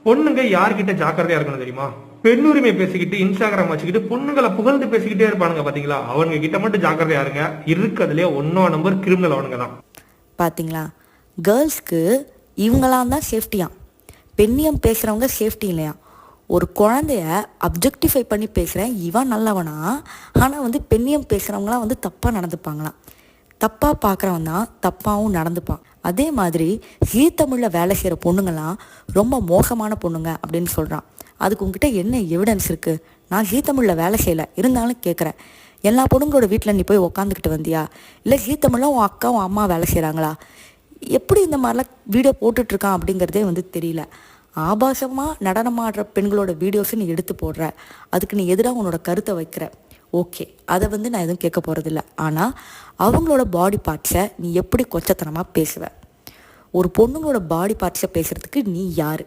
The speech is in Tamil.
பொண்ணுங்க யார்கிட்ட ஜாக்கிரதையா இருக்கணும் தெரியுமா? பெண்ணுரிமை பேசிக்கிட்டு இன்ஸ்டாகிராம் வச்சுக்கிட்டு பொண்ணுங்களை புகழ்ந்து பேசிக்கிட்டே இருப்பானுங்க பாத்தீங்களா, அவனுங்க கிட்ட மட்டும் ஜாக்கிரதையா இருங்க. இருக்கிறதுலே 1 நம்பர் கிரிமினல் அவனுங்க தான். பார்த்தீங்களா, கேர்ள்ஸ்க்கு இவங்களாம் தான் சேஃப்டியா, பெண்ணியம் பேசுகிறவங்க சேஃப்டி இல்லையா. ஒரு குழந்தைய அப்ஜெக்டிஃபை பண்ணி பேசுகிறேன் இவன் நல்லவனா, ஆனால் வந்து பெண்ணியம் பேசுகிறவங்களாம் வந்து தப்பாக நடந்துப்பாங்களாம். தப்பாக பார்க்குறவன் தான் தப்பாகவும் நடந்துப்பான். அதே மாதிரி ஜீ தமிழில் வேலை செய்கிற பொண்ணுங்கள்லாம் ரொம்ப மோசமான பொண்ணுங்க அப்படின்னு சொல்கிறான். அதுக்கு உங்ககிட்ட என்ன எவிடன்ஸ் இருக்குது? நான் ஜீ தமிழில் வேலை செய்யலை, இருந்தாலும் கேட்குறேன், எல்லா பொண்ணுங்களோட வீட்டில் நீ போய் உக்காந்துக்கிட்டு வந்தியா? இல்லை ஜீ தமிழில் உன் அக்கா உன் அம்மா வேலை செய்கிறாங்களா? எப்படி இந்த மாதிரிலாம் வீடியோ போட்டுட்ருக்கான் அப்படிங்கிறதே வந்து தெரியல. ஆபாசமாக நடனமாடுற பெண்களோட வீடியோஸை நீ எடுத்து போடுற, அதுக்கு நீ எதிராக உன்னோட கருத்தை வைக்கிற, ஓகே, அதை வந்து நான் எதுவும் கேட்க போகிறதில்ல. ஆனால் அவங்களோட பாடி பார்ட்ஸை நீ எப்படி கொச்சத்தனமாக பேசுவ? ஒரு பொண்ணுங்களோட பாடி பார்ட்ஸை பேசுகிறதுக்கு நீ யார்?